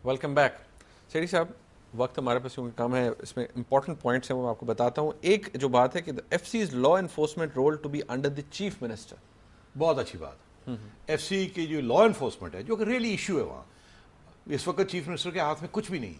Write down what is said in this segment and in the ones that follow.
Welcome back. Sethi صاحب, وقت ہمارے پاس کیونکہ کم ہے, اس میں امپورٹنٹ پوائنٹس ہیں وہ میں آپ کو بتاتا ہوں. ایک جو بات ہے کہ F C is law enforcement role to be under the chief minister. بہت اچھی بات. ایف سی کی جو لا انفورسمنٹ ہے جو کہ ریئلی ایشو ہے وہاں, اس وقت چیف منسٹر کے ہاتھ میں کچھ بھی نہیں.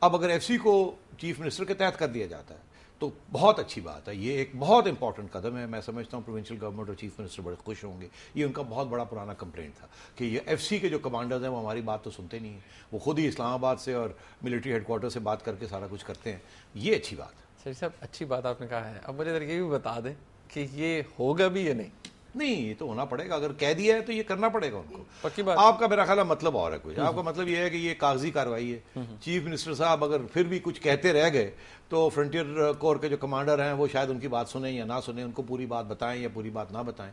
اب اگر ایف سی کو چیف منسٹر کے تحت کر دیا جاتا ہے تو بہت اچھی بات ہے. یہ ایک بہت امپورٹنٹ قدم ہے. میں سمجھتا ہوں پروونشل گورنمنٹ اور چیف منسٹر بڑے خوش ہوں گے. یہ ان کا بہت بڑا پرانا کمپلینٹ تھا کہ یہ ایف سی کے جو کمانڈرز ہیں وہ ہماری بات تو سنتے نہیں ہیں, وہ خود ہی اسلام آباد سے اور ملٹری ہیڈ کوارٹر سے بات کر کے سارا کچھ کرتے ہیں. یہ اچھی بات ہے. سیٹھی صاحب, اچھی بات آپ نے کہا ہے. اب مجھے ذرا یہ بھی بتا دیں کہ یہ ہوگا بھی یا نہیں. نہیں, یہ تو ہونا پڑے گا. اگر کہہ دیا ہے تو یہ کرنا پڑے گا ان کو. پکی بات. آپ کا میرا خیال ہے مطلب اور ہے کچھ. آپ کا مطلب یہ ہے کہ یہ کاغذی کارروائی ہے. چیف منسٹر صاحب اگر پھر بھی کچھ کہتے رہ گئے تو فرنٹیئر کور کے جو کمانڈر ہیں وہ شاید ان کی بات سنیں یا نہ سنیں, ان کو پوری بات بتائیں یا پوری بات نہ بتائیں.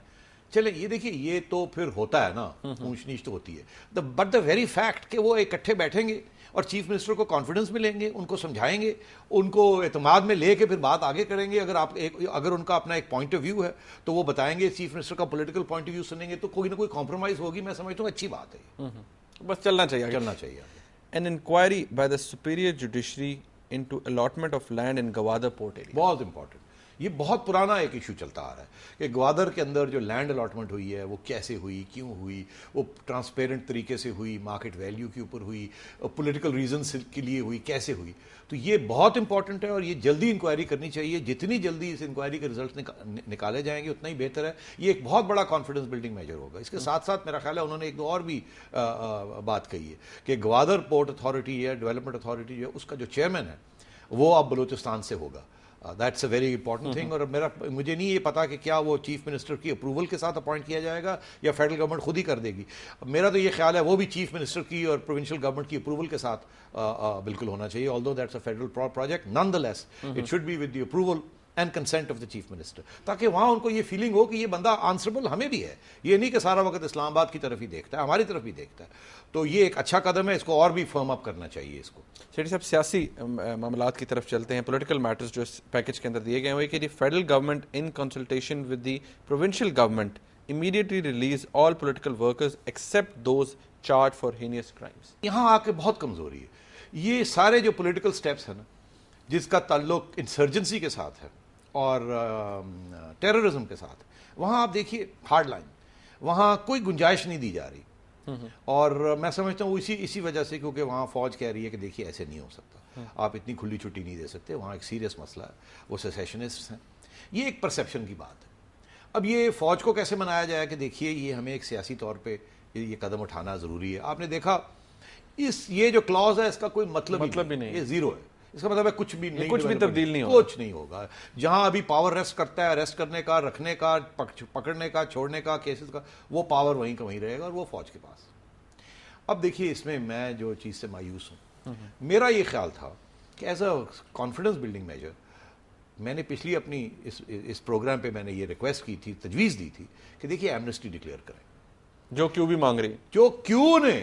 چلیں, یہ دیکھیے یہ تو پھر ہوتا ہے نا, اونچ نیچ تو ہوتی ہے. بٹ دا ویری فیکٹ کہ وہ اکٹھے بیٹھیں گے اور چیف منسٹر کو کانفیڈنس میں لیں گے, ان کو سمجھائیں گے, ان کو اعتماد میں لے کے پھر بات آگے کریں گے. اگر ان کا اپنا ایک پوائنٹ آف ویو ہے تو وہ بتائیں گے, چیف منسٹر کا پولیٹیکل پوائنٹ آف ویو سنیں گے, تو کوئی نہ کوئی کمپرومائز ہوگی. میں سمجھتا ہوں اچھی بات ہے. بس چلنا چاہیے, چلنا چاہیے. An inquiry by the superior judiciary into allotment of land in Gwadar port area. بہت امپورٹنٹ. یہ بہت پرانا ایک ایشو چلتا آ رہا ہے کہ گوادر کے اندر جو لینڈ الاٹمنٹ ہوئی ہے وہ کیسے ہوئی, کیوں ہوئی, وہ ٹرانسپیرنٹ طریقے سے ہوئی, مارکیٹ ویلیو کے اوپر ہوئی, پولیٹیکل ریزنس کے لیے ہوئی, کیسے ہوئی. تو یہ بہت امپورٹنٹ ہے اور یہ جلدی انکوائری کرنی چاہیے. جتنی جلدی اس انکوائری کے ریزلٹس نکالے جائیں گے اتنا ہی بہتر ہے. یہ ایک بہت بڑا کانفیڈنس بلڈنگ میجر ہوگا. اس کے ساتھ ساتھ میرا خیال ہے انہوں نے ایک دو اور بھی بات کہی ہے کہ گوادر پورٹ اتھارٹی یا ڈیولپمنٹ اتھارٹی جو ہے اس کا جو چیئرمین ہے وہ اب بلوچستان سے ہوگا. That's a very important thing. اور مجھے نہیں یہ پتا کہ کیا وہ چیف منسٹر کی اپروول کے ساتھ اپوائنٹ کیا جائے گا یا فیڈرل گورنمنٹ خود ہی کر دے گی. میرا تو یہ خیال ہے وہ بھی چیف منسٹر کی اور پروونشل گورنمنٹ کی اپروول کے ساتھ بالکل ہونا چاہیے. although that's a federal project, nonetheless it should be with the approval and consent of the chief minister, تاکہ وہاں ان کو یہ فیلنگ ہو کہ یہ بندہ آنسربل ہمیں بھی ہے. یہ نہیں کہ سارا وقت اسلام آباد کی طرف ہی دیکھتا ہے, ہماری طرف بھی دیکھتا ہے. تو یہ ایک اچھا قدم ہے, اس کو اور بھی فرم اپ کرنا چاہیے. اس کو سیٹھی صاحب, سیاسی معاملات کی طرف چلتے ہیں. پولیٹیکل میٹرز جو اس پیکج کے اندر دیے گئے ہیں وہ کہ federal government in consultation with the provincial government immediately release all political workers except those charged for heinous crimes. یہاں آ کے بہت کمزوری ہے. یہ سارے جو پولیٹیکل سٹیپس ہیں نا جس کا تعلق انسرجنسی کے ساتھ ہے اور ٹیررزم کے ساتھ, وہاں آپ دیکھیے ہارڈ لائن, وہاں کوئی گنجائش نہیں دی جا رہی. اور میں سمجھتا ہوں اسی وجہ سے کیونکہ وہاں فوج کہہ رہی ہے کہ دیکھیے ایسے نہیں ہو سکتا, آپ اتنی کھلی چھٹی نہیں دے سکتے, وہاں ایک سیریس مسئلہ ہے, وہ سیسیشنسٹس ہیں. یہ ایک پرسیپشن کی بات ہے. اب یہ فوج کو کیسے منایا جائے کہ دیکھیے یہ ہمیں ایک سیاسی طور پہ یہ قدم اٹھانا ضروری ہے. آپ نے دیکھا یہ جو کلاز ہے اس کا کوئی مطلب ہی نہیں, یہ زیرو ہے. اس کا مطلب ہے کچھ بھی نہیں, کچھ بھی تبدیل نہیں ہوگا, کچھ نہیں ہوگا. جہاں ابھی پاور ریسٹ کرتا ہے, ریسٹ کرنے کا, رکھنے کا, پکڑنے کا, چھوڑنے کا, کیسز کا, وہ پاور وہیں کا وہیں رہے گا اور وہ فوج کے پاس. اب دیکھیے اس میں جو چیز سے مایوس ہوں, میرا یہ خیال تھا کہ as a confidence building measure میں نے پچھلی اپنی اس پروگرام پہ میں نے یہ ریکویسٹ کی تھی, تجویز دی تھی کہ دیکھیے ایمنسٹی ڈکلیئر کریں. جو کیوں بھی مانگ رہی, جو کیوں نے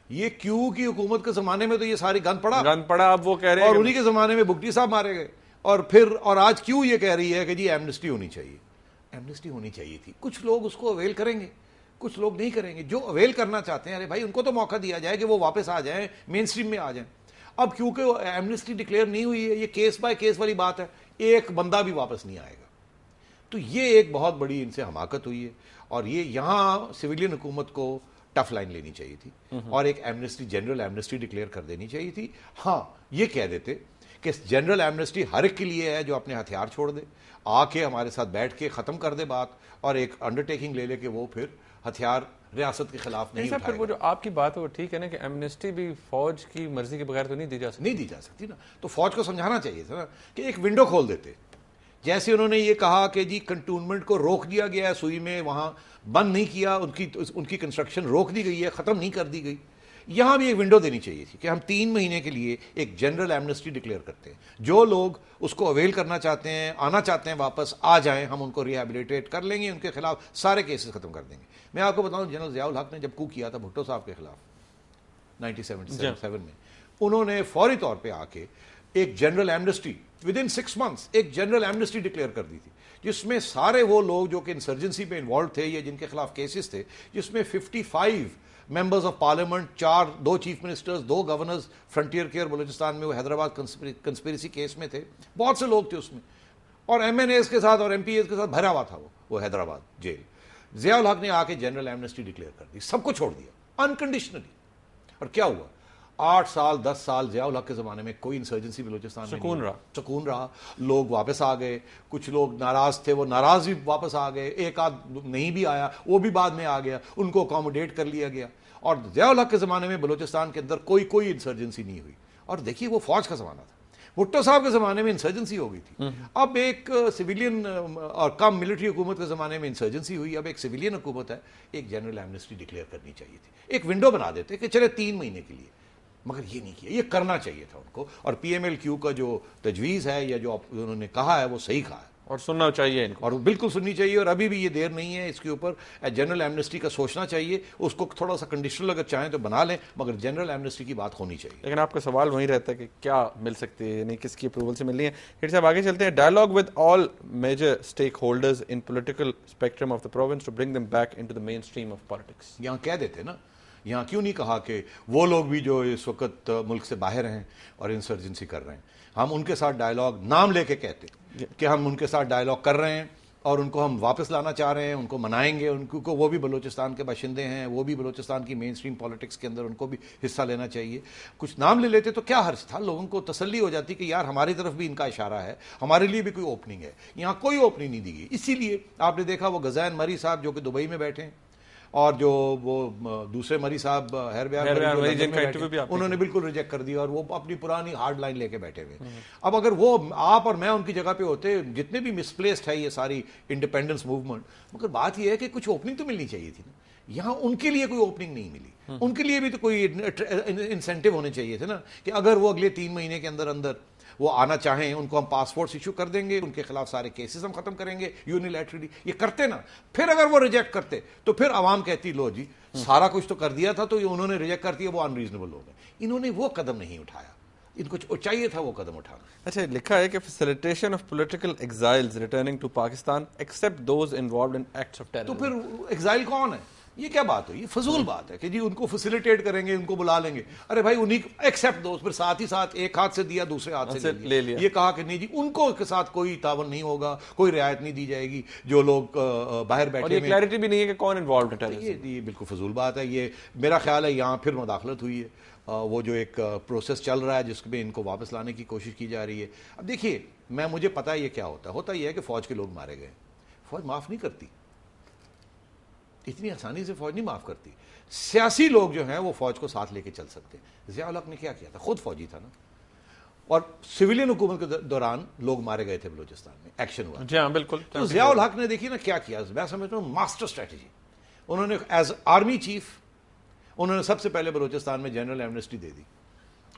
یہ کیوں کی حکومت کے زمانے میں تو یہ ساری گند پڑا, اب وہ کہہ رہے ہیں, اور انہی کے زمانے میں بگٹی صاحب مارے گئے, اور آج کیوں یہ کہہ رہی ہے کہ جی ایمنسٹی ہونی چاہیے. ایمنسٹی ہونی چاہیے تھی. کچھ لوگ اس کو اویل کریں گے, کچھ لوگ نہیں کریں گے. جو اویل کرنا چاہتے ہیں ارے بھائی ان کو تو موقع دیا جائے کہ وہ واپس آ جائیں, مین اسٹریم میں آ جائیں. اب کیونکہ ایمنسٹی ڈکلیئر نہیں ہوئی ہے, یہ کیس بائی کیس والی بات ہے, ایک بندہ بھی واپس نہیں آئے گا. تو یہ ایک بہت بڑی ان سے حماقت ہوئی ہے, اور یہ یہاں سویلین حکومت کو ٹف لائن لینی چاہیے تھی اور ایک ایمنسٹی, جنرل ایمنسٹی ڈکلیئر کر دینی چاہیے تھی. ہاں یہ کہہ دیتے کہ جنرل ایمنسٹی ہر ایک کے لیے ہے جو اپنے ہتھیار چھوڑ دے, آ کے ہمارے ساتھ بیٹھ کے ختم کر دے بات, اور ایک انڈرٹیکنگ لے لے کہ وہ پھر ہتھیار ریاست کے خلاف نہیں اٹھائے گا. پھر وہ جو آپ کی بات ہے وہ ٹھیک ہے نا کہ ایمنسٹی بھی فوج کی مرضی کے بغیر تو نہیں دی جا سکتی نا. تو فوج کو سمجھانا چاہیے تھا نا کہ ایک ونڈو کھول دیتے. جیسے انہوں نے یہ کہا کہ جی کنٹونمنٹ کو روک دیا گیا ہے سوئی میں, وہاں بند نہیں کیا, ان کی کنسٹرکشن روک دی گئی ہے, ختم نہیں کر دی گئی. یہاں بھی ایک ونڈو دینی چاہیے تھی کہ ہم 3 مہینے کے لیے ایک جنرل ایمنسٹی ڈکلیئر کرتے ہیں. جو لوگ اس کو اویل کرنا چاہتے ہیں, آنا چاہتے ہیں, واپس آ جائیں, ہم ان کو ریہیبلیٹیٹ کر لیں گے, ان کے خلاف سارے کیسز ختم کر دیں گے. میں آپ کو بتاؤں جنرل ضیاء الحق نے جب کو کیا تھا بھٹو صاحب کے خلاف 1977 میں, انہوں نے فوری طور پہ آ کے ایک general Amnesty with in 6 months ایک جنرل ایمنسٹی ڈکلیئر کر دی تھی جس میں سارے وہ لوگ جو کہ انسرجنسی پہ انوالو تھے یا جن کے خلاف کیسز تھے، جس میں 55 members of parliament, 2 chief ministers, 2 governors frontier care Balochistan میں وہ حیدرآباد کنسپیریسی کیس میں تھے، بہت سے لوگ تھے اس میں، اور ایم این ایز کے ساتھ اور ایم پی ایز کے ساتھ بھرا ہوا تھا وہ حیدرآباد جیل۔ ضیاء الحق نے آ کے جنرل ایمنسٹی ڈکلیئر کر دی، سب کو چھوڑ دیا انکنڈیشنلی، اور کیا ہوا 8 سال 10 سال ضیاء الحق کے زمانے میں کوئی انسرجنسی بلوچستان میں سکون رہا، لوگ واپس آ گئے، کچھ لوگ ناراض تھے وہ ناراض بھی واپس آ گئے، ایک آدھ نہیں بھی آیا وہ بھی بعد میں آ گیا، ان کو اکاموڈیٹ کر لیا گیا، اور ضیاء الحق کے زمانے میں بلوچستان کے اندر کوئی انسرجنسی نہیں ہوئی۔ اور دیکھیے وہ فوج کا زمانہ تھا، بھٹو صاحب کے زمانے میں انسرجنسی ہو گئی تھی، اب ایک سویلین اور کم ملٹری حکومت کے زمانے میں انسرجنسی ہوئی، اب ایک سویلین حکومت ہے، ایک جنرل ایمنسٹی ڈکلیئر کرنی چاہیے تھی، ایک ونڈو بنا دیتے کہ چلے 3 مہینے کے لیے، مگر یہ نہیں کیا، یہ کرنا چاہیے تھا ان کو، اور پی ایم ایل کیو کا جو تجویز ہے یا جو انہوں نے کہا ہے وہ صحیح کہا ہے، اور سننا چاہیے ان کو، اور بالکل سننی چاہیے، اور ابھی بھی یہ دیر نہیں ہے اس کے اوپر جنرل ایمنسٹی کا سوچنا چاہیے، اس کو تھوڑا سا کنڈیشنل اگر چاہیں تو بنا لیں، مگر جنرل ایمنسٹی کی بات ہونی چاہیے۔ لیکن آپ کا سوال وہیں رہتا ہے کہ کیا مل سکتی ہے، یعنی کس کی اپروول سے ملنی ہے۔ پھر صاحب آگے چلتے ہیں، dialogue with all major stakeholders in political spectrum of the province to bring them back into the mainstream of politics. یہاں کہہ دیتے نا، یہاں کیوں نہیں کہا کہ وہ لوگ بھی جو اس وقت ملک سے باہر ہیں اور انسرجنسی کر رہے ہیں، ہم ان کے ساتھ ڈائلاگ نام لے کے کہتے کہ ہم ان کے ساتھ ڈائلاگ کر رہے ہیں اور ان کو ہم واپس لانا چاہ رہے ہیں، ان کو منائیں گے، ان کو وہ بھی بلوچستان کے باشندے ہیں، وہ بھی بلوچستان کی مین اسٹریم پالیٹکس کے اندر ان کو بھی حصہ لینا چاہیے، کچھ نام لے لیتے تو کیا حرج تھا، لوگوں کو تسلی ہو جاتی کہ یار ہماری طرف بھی ان کا اشارہ ہے، ہمارے لیے بھی کوئی اوپننگ ہے۔ یہاں کوئی اوپننگ نہیں دی گئی، اسی لیے آپ نے دیکھا وہ غزین مری صاحب جو کہ دبئی میں بیٹھے ہیں، اور جو وہ دوسرے مری صاحب انہوں نے بالکل ریجیکٹ کر دیا، اور وہ اپنی پرانی ہارڈ لائن لے کے بیٹھے ہوئے۔ اب اگر وہ آپ اور میں ان کی جگہ پہ ہوتے، جتنے بھی مسپلیسڈ ہے یہ ساری انڈیپینڈنس موومنٹ، مگر بات یہ ہے کہ کچھ اوپننگ تو ملنی چاہیے تھی نا، یہاں ان کے لیے کوئی اوپننگ نہیں ملی، ان کے لیے بھی تو کوئی انسینٹیو ہونے چاہیے تھے نا، کہ اگر وہ اگلے 3 مہینے کے اندر اندر وہ آنا چاہیں، ان کو ہم پاسپورٹس ایشو کر دیں گے، ان کے خلاف سارے کیسز ہم ختم کریں گے یونیلیٹرلی، یہ کرتے نا۔ پھر اگر وہ ریجیکٹ کرتے تو پھر عوام کہتی لو جی سارا کچھ تو کر دیا تھا، تو انہوں نے ریجیکٹ کر دیا، وہ ان ریزنیبل ہو گئے۔ انہوں نے وہ قدم نہیں اٹھایا، ان کو چاہیے تھا وہ قدم اٹھانا۔ اچھا، لکھا ہے کہ facilitation of political exiles returning to Pakistan except those involved in acts of terrorism. تو پھر ایگزائل کون ہے؟ یہ کیا بات ہے؟ یہ فضول بات ہے کہ جی ان کو فیسیلیٹیٹ کریں گے، ان کو بلا لیں گے، ارے بھائی انہیں ایکسیپٹ دو، پھر ساتھ ہی ساتھ ایک ہاتھ سے دیا دوسرے ہاتھ سے لے لیا، یہ کہا کہ نہیں جی ان کو کے ساتھ کوئی تعاون نہیں ہوگا، کوئی رعایت نہیں دی جائے گی جو لوگ باہر بیٹھے، اور یہ کلیئرٹی بھی نہیں ہے کہ کون انوالوڈ ہے ٹیررزم۔ یہ بالکل فضول بات ہے، یہ میرا خیال ہے یہاں پھر مداخلت ہوئی ہے، وہ جو ایک پروسیس چل رہا ہے جس میں ان کو واپس لانے کی کوشش کی جا رہی ہے۔ اب دیکھیے مجھے پتا ہے یہ کیا ہوتا یہ ہے کہ فوج کے لوگ مارے گئے، فوج معاف نہیں کرتی، اتنی آسانی سے فوج نہیں معاف کرتی، سیاسی لوگ جو ہیں وہ فوج کو ساتھ لے کے چل سکتے ہیں۔ ضیاء الحق نے کیا کیا تھا؟ خود فوجی تھا نا، اور سویلین حکومت کے دوران لوگ مارے گئے تھے بلوچستان میں، ایکشن ہوا۔ جی ہاں بالکل۔ تو ضیاء الحق نے دیکھیے نا کیا کیا، میں سمجھتا ہوں ماسٹر اسٹریٹجی، انہوں نے ایز آرمی چیف انہوں نے سب سے پہلے بلوچستان میں جنرل ایمنسٹی دے دی،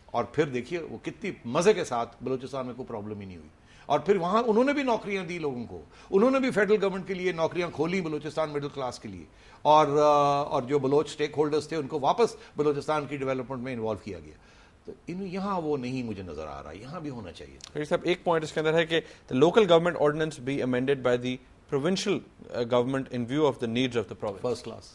اور پھر دیکھیے وہ کتنی مزے کے ساتھ بلوچستان میں کوئی پرابلم ہی نہیں ہوئی، اور پھر وہاں انہوں نے بھی نوکریاں دی لوگوں کو، انہوں نے بھی فیڈرل گورنمنٹ کے لیے نوکریاں کھولی بلوچستان مڈل کلاس کے لیے، اور جو بلوچ اسٹیک ہولڈرز تھے ان کو واپس بلوچستان کی ڈیولپمنٹ میں انوالو کیا گیا۔ تو یہاں وہ نہیں مجھے نظر آ رہا، یہاں بھی ہونا چاہیے۔ پھر صاحب ایک پوائنٹ اس کے اندر ہے کہ the local government ordinance be amended by the provincial government in view of the needs of the province. First class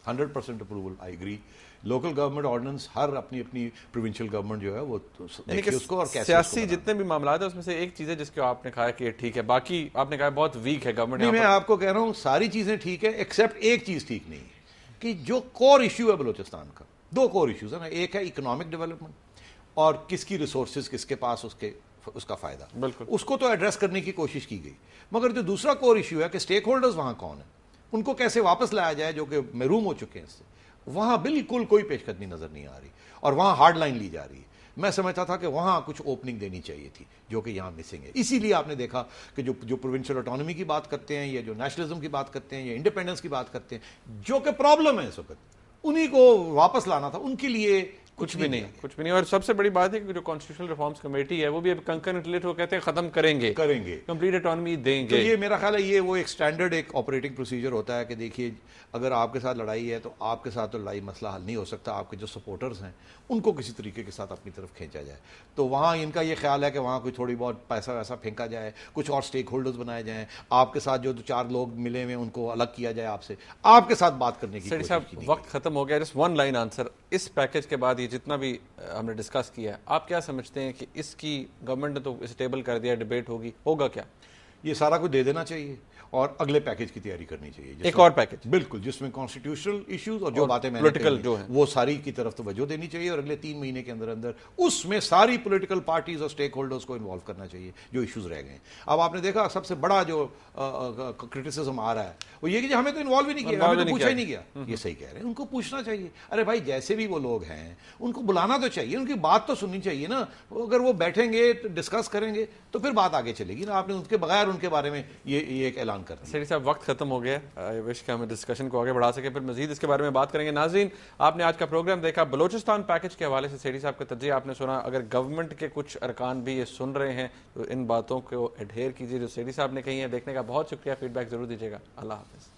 100% approval, I agree. Local government ordinance ہر اپنی پروونشل گورنمنٹ جو ہے وہ دیکھیے اس کو، اور کیسے سیاسی جتنے بھی معاملات ہیں اس میں سے ایک چیز ہے جس کو آپ نے کہا کہ ٹھیک ہے، باقی آپ نے کہا بہت ویک ہے گورنمنٹ۔ نہیں، میں آپ کو کہہ رہا ہوں ساری چیزیں ٹھیک ہے ایکسیپٹ ایک چیز ٹھیک نہیں ہے، کہ جو کور ایشو ہے بلوچستان کا، 2 کور ایشوز ہیں نا، ایک ہے اکنامک ڈیولپمنٹ اور کس کی ریسورسز کس کے پاس اس کا فائدہ، بالکل اس کو تو ایڈریس کرنے کی کوشش کی گئی، مگر جو دوسرا کور ایشو ہے کہ اسٹیک ہولڈرز وہاں کون ہیں، ان کو کیسے واپس لایا جائے جو کہ محروم ہو چکے ہیں اس سے، وہاں بالکل کوئی پیش قدمی نظر نہیں آ رہی، اور وہاں ہارڈ لائن لی جا رہی ہے۔ میں سمجھتا تھا کہ وہاں کچھ اوپننگ دینی چاہیے تھی جو کہ یہاں مسنگ ہے، اسی لیے آپ نے دیکھا کہ جو پروونشل آٹونومی کی بات کرتے ہیں یا جو نیشنلزم کی بات کرتے ہیں یا انڈیپینڈنس کی بات کرتے ہیں، جو کہ پرابلم ہے اس وقت، انہی کو واپس لانا تھا، ان کے لیے کچھ بھی نہیں. اور سب سے بڑی بات ہے کہ جو کانسٹیٹیوشنل ریفارمز کمیٹی ہے وہ بھی اب کنکرنٹلی وہ کہتے ہیں ختم کریں گے, کمپلیٹ اٹانومی دیں گے. تو یہ میرا خیال ہے یہ وہ ایک اسٹینڈرڈ ایک آپریٹنگ پروسیجر ہوتا ہے کہ دیکھیے اگر آپ کے ساتھ لڑائی ہے تو آپ کے ساتھ تو لڑائی مسئلہ حل نہیں ہو سکتا, آپ کے جو سپورٹرز ہیں ان کو کسی طریقے کے ساتھ اپنی طرف کھینچا جائے. تو وہاں ان کا یہ خیال ہے کہ وہاں کوئی تھوڑی بہت پیسہ ویسا پھینکا جائے, کچھ اور اسٹیک ہولڈرز بنائے جائیں, آپ کے ساتھ جو 4 لوگ ملے ہوئے ان کو الگ کیا جائے, آپ سے آپ کے ساتھ بات کرنے کی سیٹھی صاحب وقت ختم ہو گیا. جسٹ ون لائن آنسر, اس پیکج کے بعد یہ جتنا بھی ہم نے ڈسکس کیا ہے آپ کیا سمجھتے ہیں کہ اس کی گورنمنٹ نے تو اسے ٹیبل کر دیا, ڈیبیٹ ہوگا کیا؟ یہ سارا کچھ دے دینا چاہیے اور اگلے پیکج کی تیاری کرنی چاہیے, ایک اور پیکج بالکل جس میں کانسٹیٹیوشنل ایشوز اور جو باتیں میں نے کہی وہ ساری کی طرف توجہ دینی چاہیے, اور اگلے 3 مہینے کے اندر اندر اس میں ساری پولیٹیکل پارٹیز اور اسٹیک ہولڈرز کو انوالو کرنا چاہیے جو ایشوز رہ گئے ہیں. اب آپ نے دیکھا سب سے بڑا جو کرٹیسزم آ رہا ہے وہ یہ کہ ہمیں تو انوالو ہی نہیں کیا, ہمیں تو پوچھا ہی نہیں گیا. یہ صحیح کہہ رہے ہیں, ان کو پوچھنا چاہیے. ارے بھائی جیسے بھی وہ لوگ ہیں ان کو بلانا تو چاہیے, ان کی بات تو سننی چاہیے نا. اگر وہ بیٹھیں گے ڈسکس کریں گے تو پھر بات آگے چلے گی نا. آپ نے ان کے بغیر ان کے بارے میں یہ ایک اعلان کر دیا. سیٹھی صاحب وقت ختم ہو گیا, آئی وش کہ ہم ڈسکشن کو آگے بڑھا سکیں, پھر مزید اس کے بارے میں بات کریں گے. ناظرین آپ نے آج کا پروگرام دیکھا, بلوچستان پیکج کے حوالے سے سیٹھی صاحب کا تجزیہ آپ نے سنا. اگر گورنمنٹ کے کچھ ارکان بھی یہ سن رہے ہیں تو ان باتوں کو ایڈہیئر کیجیے جو سیٹھی صاحب نے کہی ہیں. دیکھنے کا بہت شکریہ, فیڈ بیک ضرور دیجیے گا. اللہ حافظ.